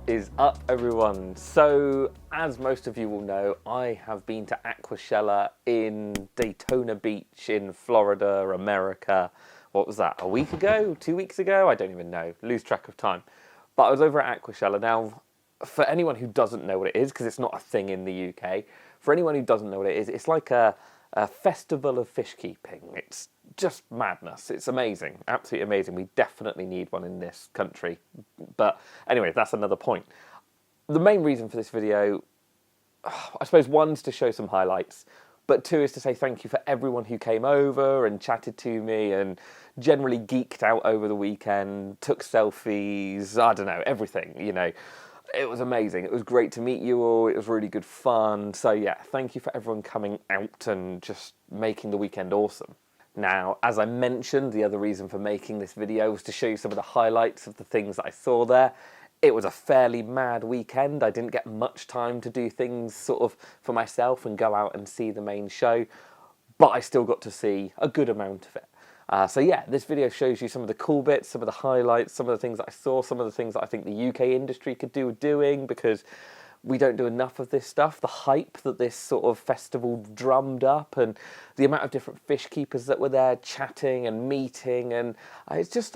Is up, everyone? So, as most of you will know, I have been to Aquashella in Daytona Beach in Florida, America. What was that, a week ago? 2 weeks ago? I don't even know. Lose track of time. But I was over at Aquashella. Now, for anyone who doesn't know what it is, because it's not a thing in the UK, for anyone who doesn't know what it is, it's like a festival of fish keeping. It's just madness. It's amazing, absolutely amazing. We definitely need one in this country. But anyway, that's another point. The main reason for this video, I suppose, one's to show some highlights, but two is to say thank you for everyone who came over and chatted to me and generally geeked out over the weekend, took selfies, I don't know, everything, you know. It was amazing. It was great to meet you all. It was really good fun. So yeah, thank you for everyone coming out and just making the weekend awesome. Now, as I mentioned, the other reason for making this video was to show you some of the highlights of the things that I saw there. It was a fairly mad weekend. I didn't get much time to do things sort of for myself and go out and see the main show, but I still got to see a good amount of it. So yeah, this video shows you some of the cool bits, some of the highlights, some of the things that I saw, some of the things that I think the UK industry could do with doing, because we don't do enough of this stuff. The hype that this sort of festival drummed up and the amount of different fish keepers that were there chatting and meeting, and it's just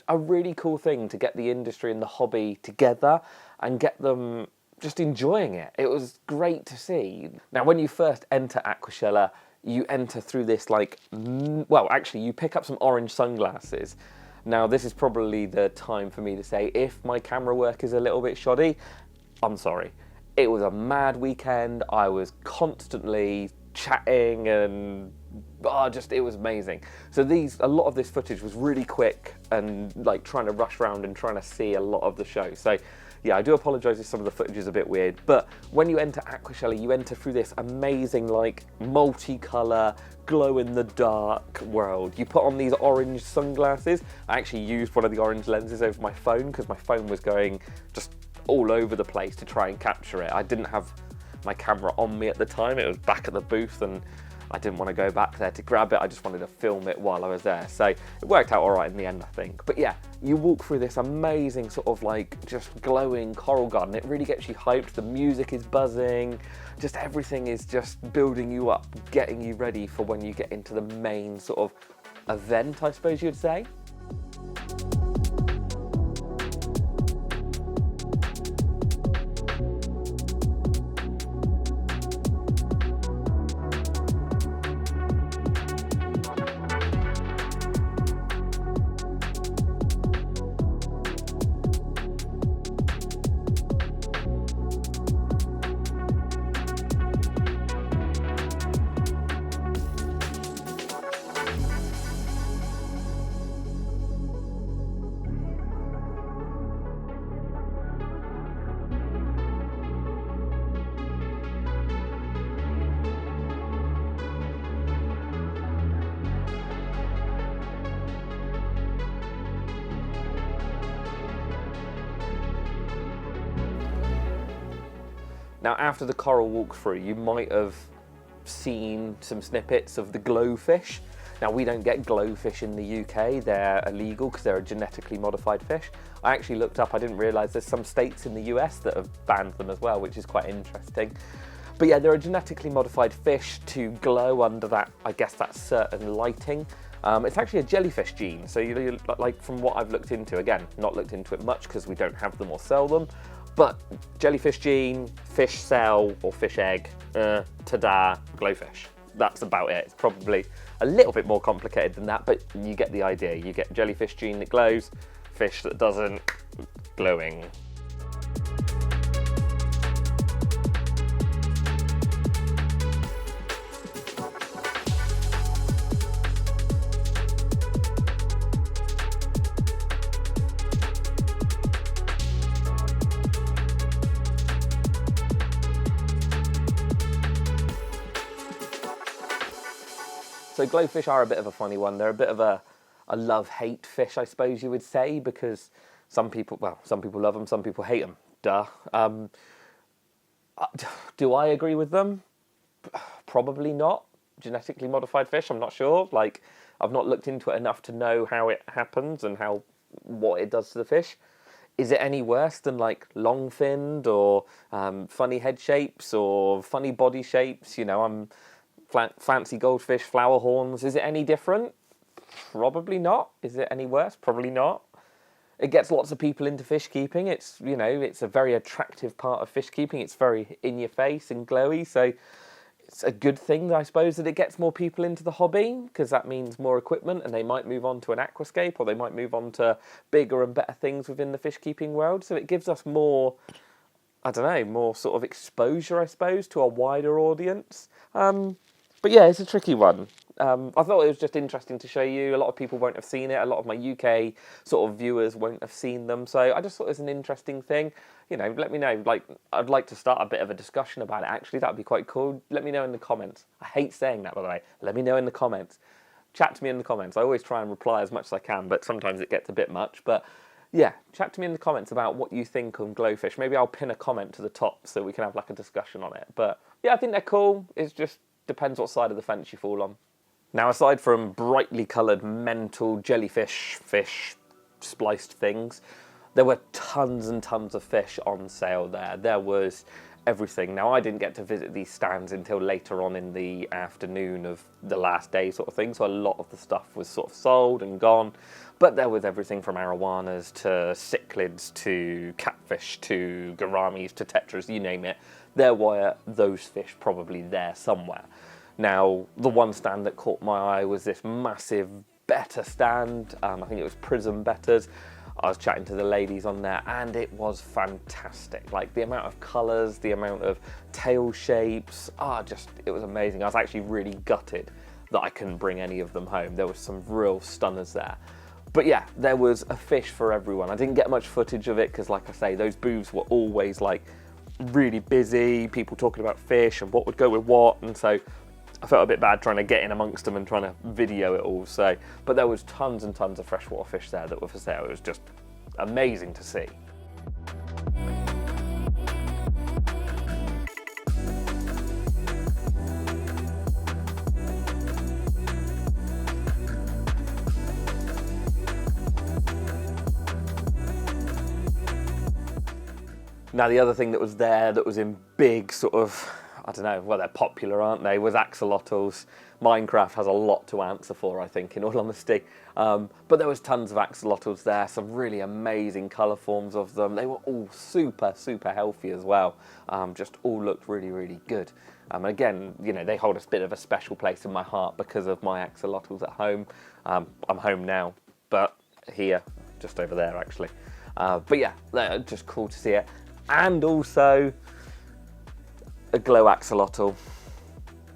a really cool thing to get the industry and the hobby together and get them just enjoying it. It was great to see. Now, when you first enter Aquashella, you enter through this you pick up some orange sunglasses. Now, this is probably the time for me to say, if my camera work is a little bit shoddy, I'm sorry. It was a mad weekend. I was constantly chatting and it was amazing. So a lot of this footage was really quick and like trying to rush around and trying to see a lot of the show. So yeah, I do apologise if some of the footage is a bit weird, but when you enter Aquashella, you enter through this amazing, like, multicolour, glow-in-the-dark world. You put on these orange sunglasses. I actually used one of the orange lenses over my phone because my phone was going just all over the place to try and capture it. I didn't have my camera on me at the time. It was back at the booth and I didn't want to go back there to grab it. I just wanted to film it while I was there. So it worked out all right in the end, I think. But yeah, you walk through this amazing sort of like just glowing coral garden. It really gets you hyped. The music is buzzing. Just everything is just building you up, getting you ready for when you get into the main sort of event, I suppose you'd say. Now, after the coral walkthrough, you might have seen some snippets of the glowfish. Now, we don't get glowfish in the UK. They're illegal because they're a genetically modified fish. I actually looked up, I didn't realise there's some states in the US that have banned them as well, which is quite interesting. But yeah, they're a genetically modified fish to glow under that, I guess, that certain lighting. It's actually a jellyfish gene. So you like, from what I've looked into, again, not looked into it much because we don't have them or sell them, but jellyfish gene, fish cell or fish egg, ta-da, glowfish. That's about it. It's probably a little bit more complicated than that, but you get the idea. You get jellyfish gene that glows, fish that doesn't, glowing. So glowfish are a bit of a funny one. They're a bit of a love-hate fish, I suppose you would say, because some people love them, some people hate them. Duh. Do I agree with them? Probably not. Genetically modified fish, I'm not sure. Like, I've not looked into it enough to know how it happens and what it does to the fish. Is it any worse than like long-finned or funny head shapes or funny body shapes? You know, fancy goldfish, flower horns. Is it any different? Probably not. Is it any worse? Probably not. It gets lots of people into fish keeping. It's, you know, it's a very attractive part of fish keeping. It's very in your face and glowy. So it's a good thing, I suppose, that it gets more people into the hobby, because that means more equipment and they might move on to an aquascape, or they might move on to bigger and better things within the fish keeping world. So it gives us more, I don't know, more sort of exposure, I suppose, to a wider audience. But yeah, it's a tricky one. I thought it was just interesting to show you. A lot of people won't have seen it. A lot of my UK sort of viewers won't have seen them. So I just thought it was an interesting thing. You know, let me know. Like, I'd like to start a bit of a discussion about it, actually. That would be quite cool. Let me know in the comments. I hate saying that, by the way. Let me know in the comments. Chat to me in the comments. I always try and reply as much as I can, but sometimes it gets a bit much. But yeah, chat to me in the comments about what you think on glowfish. Maybe I'll pin a comment to the top so we can have like a discussion on it. But yeah, I think they're cool. It just depends what side of the fence you fall on. Now, aside from brightly coloured mental jellyfish, fish, spliced things, there were tons and tons of fish on sale there. There was everything. Now, I didn't get to visit these stands until later on in the afternoon of the last day sort of thing, so a lot of the stuff was sort of sold and gone. But there was everything from arowanas to cichlids to catfish to gouramis to tetras, you name it. There were those fish probably there somewhere. Now, the one stand that caught my eye was this massive betta stand. I think it was Prism bettas. I was chatting to the ladies on there, and it was fantastic. Like, the amount of colours, the amount of tail shapes, it was amazing. I was actually really gutted that I couldn't bring any of them home. There was some real stunners there. But yeah, there was a fish for everyone. I didn't get much footage of it because, like I say, those booths were always like really busy, people talking about fish and what would go with what, and so I felt a bit bad trying to get in amongst them and trying to video it all. So, but there was tons and tons of freshwater fish there that were for sale. It was just amazing to see. Now, the other thing that was there that was in big sort of, I don't know, well, they're popular, aren't they, was axolotls. Minecraft has a lot to answer for, I think, in all honesty. But there was tons of axolotls there, some really amazing colour forms of them. They were all super, super healthy as well. Just all looked really, really good. Again, you know, they hold a bit of a special place in my heart because of my axolotls at home. I'm home now, but here, just over there, actually. But yeah, they're just cool to see it. And also a glow axolotl.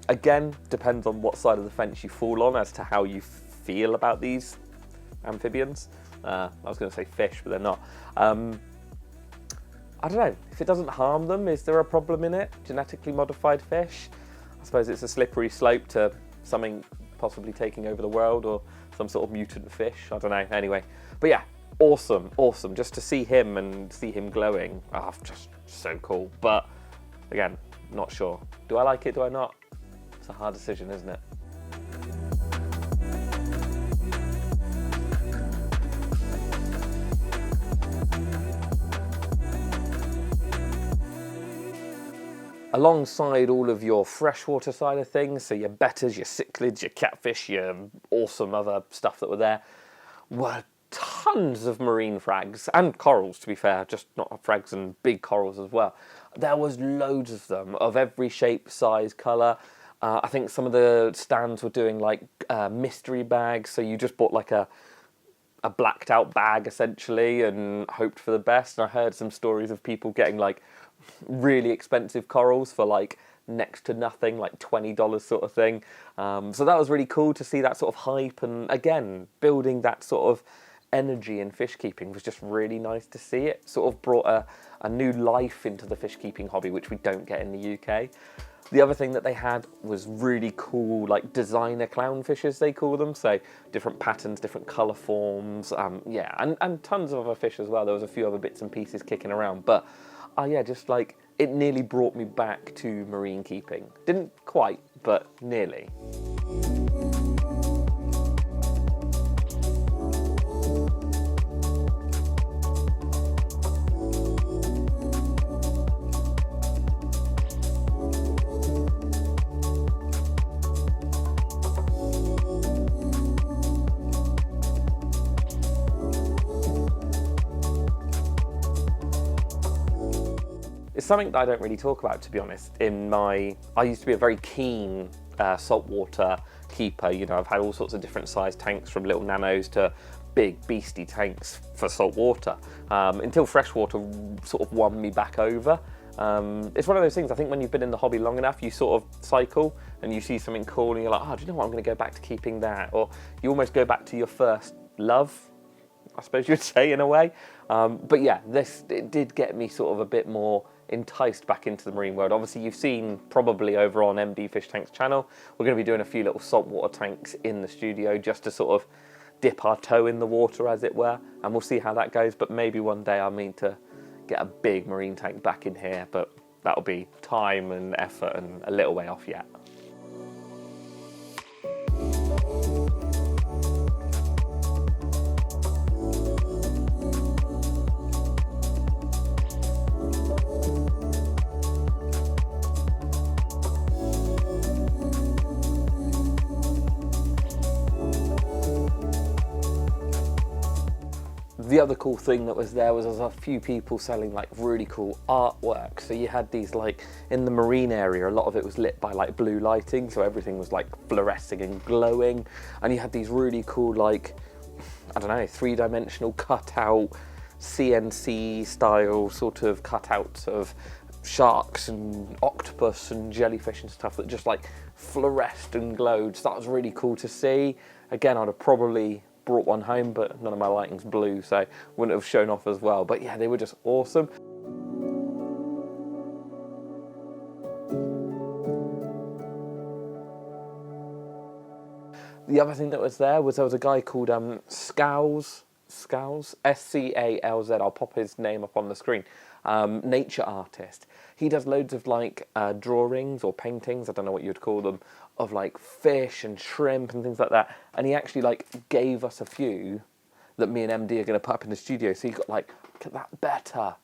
Again, depends on what side of the fence you fall on as to how you feel about these amphibians. I was going to say fish, but they're not. I don't know. If it doesn't harm them, is there a problem in it? Genetically modified fish? I suppose it's a slippery slope to something possibly taking over the world, or some sort of mutant fish. I don't know. Anyway, but yeah. Awesome, awesome. Just to see him and see him glowing, just so cool. But again, not sure. Do I like it? Do I not? It's a hard decision, isn't it? Alongside all of your freshwater side of things, so your bettas, your cichlids, your catfish, your awesome other stuff that were there, were tons of marine frags and corals, to be fair, just not frags and big corals as well. There was loads of them of every shape, size, colour. I think some of the stands were doing like mystery bags, so you just bought like a blacked out bag essentially and hoped for the best. And I heard some stories of people getting like really expensive corals for like next to nothing, like $20 sort of thing. So that was really cool to see that sort of hype, and again, building that sort of energy in fish keeping was just really nice to see. It sort of brought a new life into the fish keeping hobby, which we don't get in the UK. The other thing that they had was really cool, like designer clownfishes, they call them. So different patterns, different colour forms, yeah, and tons of other fish as well. There was a few other bits and pieces kicking around, but yeah, just like it nearly brought me back to marine keeping. Didn't quite, but nearly. It's something that I don't really talk about, to be honest. I used to be a very keen saltwater keeper. You know, I've had all sorts of different size tanks, from little nanos to big beastie tanks for saltwater, until freshwater sort of won me back over. It's one of those things, I think when you've been in the hobby long enough, you sort of cycle and you see something cool and you're like, oh, do you know what, I'm going to go back to keeping that. Or you almost go back to your first love, I suppose you'd say, in a way. But yeah, it did get me sort of a bit more enticed back into the marine world. Obviously, you've seen probably over on MD Fish Tanks channel, we're going to be doing a few little saltwater tanks in the studio just to sort of dip our toe in the water, as it were, and we'll see how that goes. But maybe one day I mean to get a big marine tank back in here, but that'll be time and effort and a little way off yet. The other cool thing that was there was a few people selling like really cool artwork. So you had these, like, in the marine area, a lot of it was lit by like blue lighting, so everything was like fluorescing and glowing, and you had these really cool, like, I don't know, three-dimensional cutout CNC style sort of cutouts of sharks and octopus and jellyfish and stuff that just like fluoresced and glowed. So that was really cool to see. Again, I'd have probably brought one home, but none of my lighting's blue, so wouldn't have shown off as well. But yeah, they were just awesome. The other thing that was there was a guy called Scalz, S-C-A-L-Z, I'll pop his name up on the screen, nature artist. He does loads of like drawings or paintings, I don't know what you'd call them, of like fish and shrimp and things like that. And he actually like gave us a few that me and MD are going to put up in the studio. So you got like, look at that betta.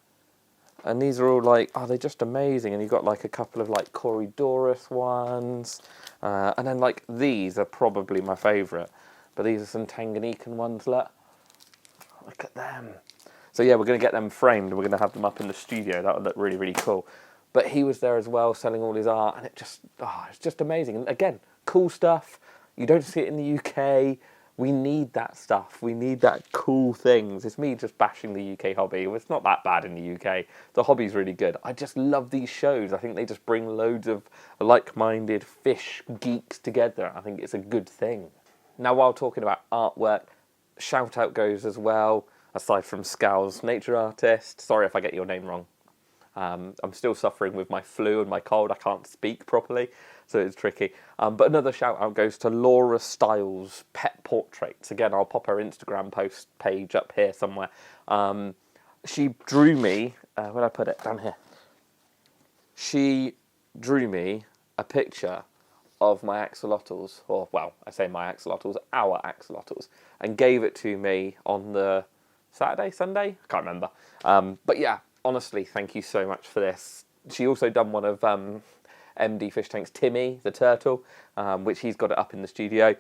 And these are all like, oh, they're just amazing. And you've got like a couple of like Corydoras ones. And then like these are probably my favourite. But these are some Tanganyikan ones, look at them. So yeah, we're going to get them framed. We're going to have them up in the studio. That would look really, really cool. But he was there as well, selling all his art, and it's just amazing. And again, cool stuff. You don't see it in the UK. We need that stuff. We need that cool things. It's me just bashing the UK hobby. It's not that bad in the UK. The hobby's really good. I just love these shows. I think they just bring loads of like-minded fish geeks together. I think it's a good thing. Now, while talking about artwork, shout out goes as well, aside from Scalz, nature artist. Sorry if I get your name wrong. I'm still suffering with my flu and my cold. I can't speak properly, so it's tricky. But another shout out goes to Laura Styles Pet Portraits. Again, I'll pop her Instagram post page up here somewhere. She drew me, where did I put it? Down here. She drew me a picture of my axolotls, or well, I say my axolotls, our axolotls, and gave it to me on the Saturday, Sunday? I can't remember. But yeah, honestly, thank you so much for this. She also done one of MD Fish Tank's Timmy, the turtle, which he's got it up in the studio.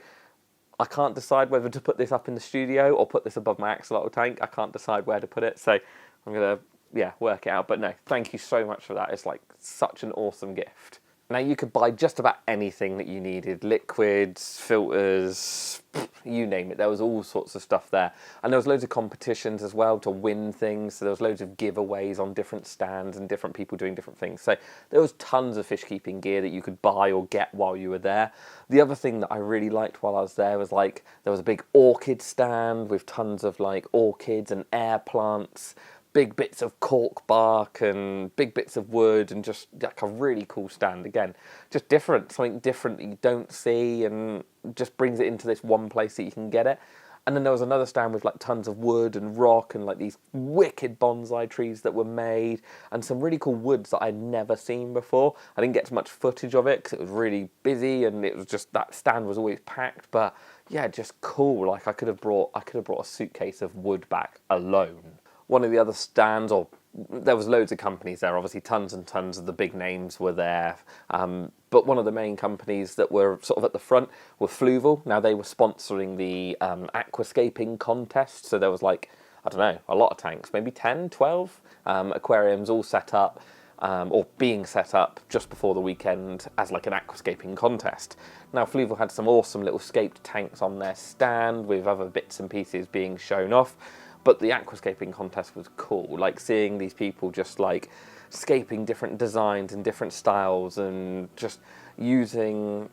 I can't decide whether to put this up in the studio or put this above my axolotl tank. I can't decide where to put it, so I'm going to, work it out. But no, thank you so much for that. It's like such an awesome gift. Now, you could buy just about anything that you needed. Liquids, filters, you name it. There was all sorts of stuff there. And there was loads of competitions as well to win things. So there was loads of giveaways on different stands and different people doing different things. So there was tons of fish keeping gear that you could buy or get while you were there. The other thing that I really liked while I was there was like, there was a big orchid stand with tons of like orchids and air plants, big bits of cork bark and big bits of wood, and just like a really cool stand. Again, just different, something different that you don't see, and just brings it into this one place that you can get it. And then there was another stand with like tons of wood and rock and like these wicked bonsai trees that were made, and some really cool woods that I'd never seen before. I didn't get much footage of it because it was really busy and it was just, that stand was always packed. But yeah, just cool. Like I could have brought a suitcase of wood back alone. One of the other stands, or there was loads of companies there, obviously tons and tons of the big names were there. But one of the main companies that were sort of at the front were Fluval. Now they were sponsoring the Aquascaping contest. So there was like, I don't know, a lot of tanks, maybe 10, 12 aquariums all set up. or being set up just before the weekend as like an aquascaping contest. Now, Fluval had some awesome little scaped tanks on their stand with other bits and pieces being shown off, but the aquascaping contest was cool, like seeing these people just like scaping different designs and different styles and just using,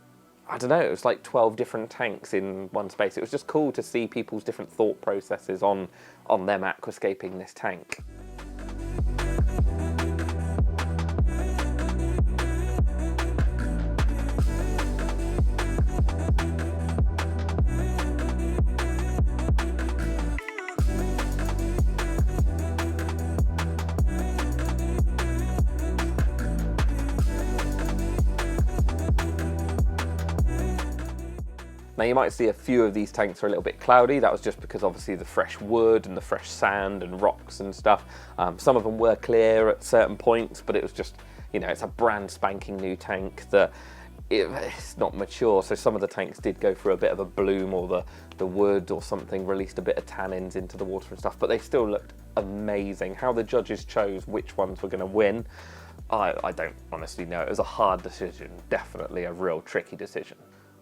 I don't know, it was like 12 different tanks in one space. It was just cool to see people's different thought processes on them aquascaping this tank. Now you might see a few of these tanks are a little bit cloudy. That was just because obviously the fresh wood and the fresh sand and rocks and stuff. Some of them were clear at certain points, but it was just, you know, it's a brand spanking new tank that it's not mature. So some of the tanks did go through a bit of a bloom, or the wood or something released a bit of tannins into the water and stuff, but they still looked amazing. How the judges chose which ones were going to win, I don't honestly know. It was a hard decision, definitely a real tricky decision.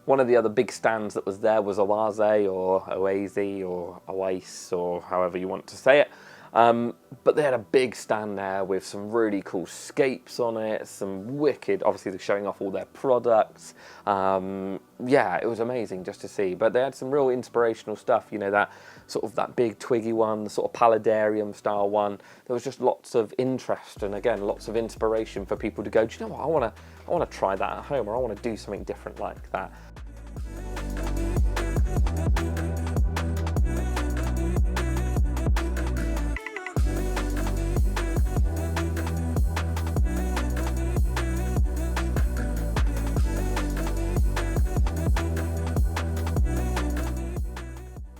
One of the other big stands that was there was Oase or Oase or Oase or however you want to say it. But they had a big stand there with some really cool scapes on it, some wicked, obviously they're showing off all their products. Yeah, it was amazing just to see. But they had some real inspirational stuff, you know, that sort of that big twiggy one, the sort of paludarium style one. There was just lots of interest and again, lots of inspiration for people to go, do you know what, I want to try that at home, or I want to do something different like that.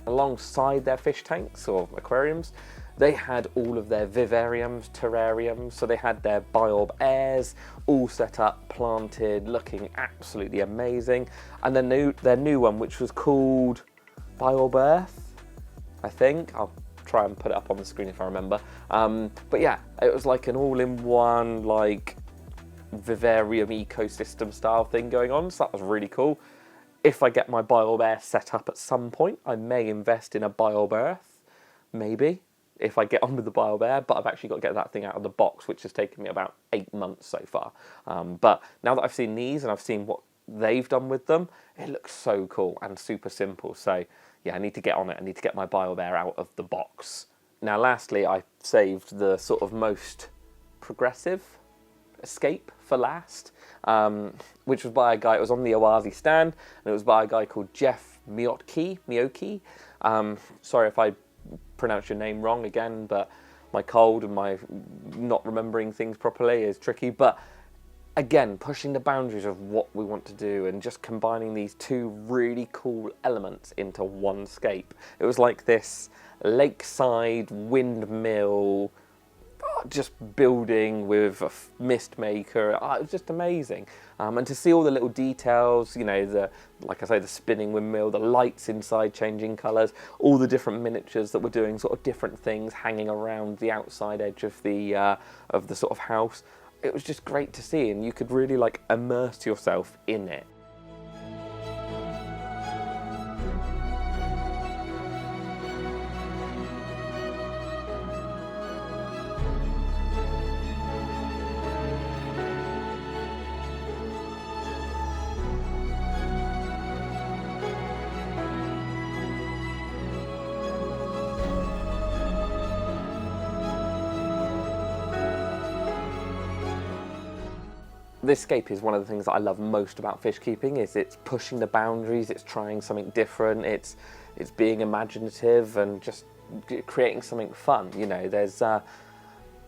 Alongside their fish tanks or aquariums, they had all of their vivariums, terrariums, so they had their biorb airs all set up, planted, looking absolutely amazing. And then their new one, which was called Biorb Earth, I think. I'll try and put it up on the screen if I remember. But yeah, it was like an all-in-one like vivarium ecosystem style thing going on, so that was really cool. If I get my Biorb Air set up at some point, I may invest in a Biorb Earth, maybe, if I get on with the Biorb Air, but I've actually got to get that thing out of the box, which has taken me about 8 months so far. But now that I've seen these and I've seen what they've done with them, it looks so cool and super simple. So yeah, I need to get on it. I need to get my Biorb Air out of the box. Now lastly, I saved the sort of most progressive escape for last, which was by a guy, it was on the Oase stand, and it was by a guy called Jeff Miyoki. Sorry if I pronounce your name wrong again, but my cold and my not remembering things properly is tricky. But again, pushing the boundaries of what we want to do and just combining these two really cool elements into one scape. It was like this lakeside windmill, just building with a mist maker. It was just amazing. And to see all the little details, you know, like I say, the spinning windmill, the lights inside changing colours, all the different miniatures that were doing sort of different things hanging around the outside edge of the sort of house. It was just great to see, and you could really like immerse yourself in it. This scape is one of the things that I love most about fish keeping. Is it's pushing the boundaries, it's trying something different, it's being imaginative and just creating something fun. You know, there's a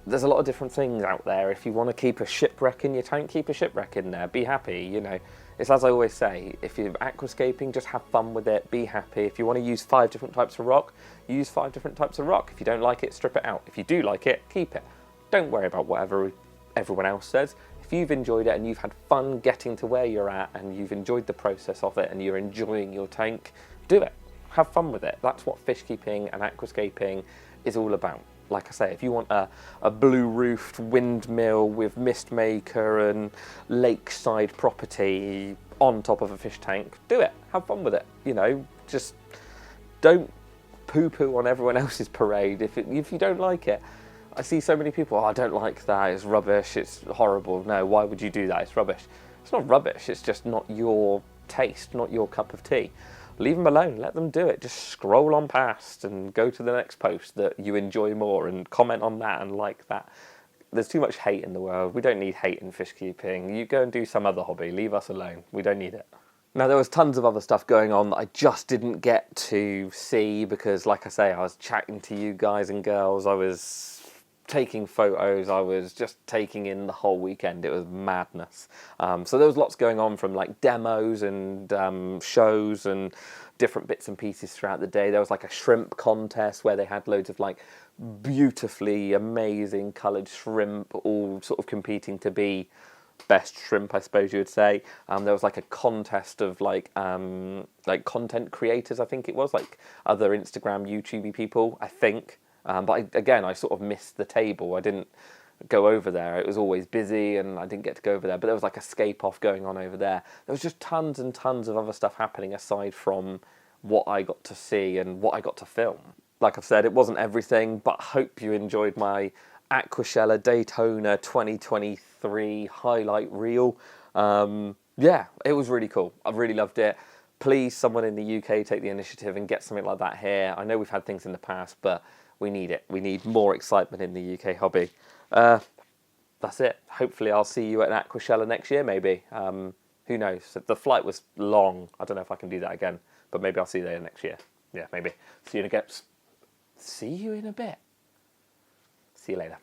lot of different things out there. If you want to keep a shipwreck in your tank, keep a shipwreck in there. Be happy. You know, it's as I always say. If you're aquascaping, just have fun with it. Be happy. If you want to use 5 different types of rock, use 5 different types of rock. If you don't like it, strip it out. If you do like it, keep it. Don't worry about whatever everyone else says. If you've enjoyed it and you've had fun getting to where you're at and you've enjoyed the process of it and you're enjoying your tank, do it. Have fun with it. That's what fish keeping and aquascaping is all about. like I say, if you want a blue-roofed windmill with mist maker and lakeside property on top of a fish tank, do it. Have fun with it. You know, just don't poo-poo on everyone else's parade if you don't like it. I see so many people, oh, I don't like that, it's rubbish, it's horrible. No, why would you do that? It's rubbish. It's not rubbish, it's just not your taste, not your cup of tea. Leave them alone, let them do it. Just scroll on past and go to the next post that you enjoy more and comment on that and like that. There's too much hate in the world. We don't need hate in fish keeping. You go and do some other hobby. Leave us alone. We don't need it. Now, there was tons of other stuff going on that I just didn't get to see because, like I say, I was chatting to you guys and girls. I was taking photos. I was just taking in the whole weekend. It was madness. So there was lots going on, from like demos and shows and different bits and pieces throughout the day. There was like a shrimp contest where they had loads of like beautifully amazing coloured shrimp all sort of competing to be best shrimp, I suppose you would say. There was like a contest of like content creators, I think it was, like other Instagram, YouTube people, I think. But I sort of missed the table. I didn't go over there. It was always busy and I didn't get to go over there. But there was like a scape off going on over there. There was just tons and tons of other stuff happening aside from what I got to see and what I got to film. Like I've said, it wasn't everything, but I hope you enjoyed my Aquashella Daytona 2023 highlight reel. Yeah, it was really cool. I really loved it. Please, someone in the UK, take the initiative and get something like that here. I know we've had things in the past, but we need it. We need more excitement in the UK hobby. That's it. Hopefully I'll see you at an Aquashella next year, maybe. Who knows? The flight was long. I don't know if I can do that again, but maybe I'll see you there next year. Yeah, maybe. See you in a bit. See you later.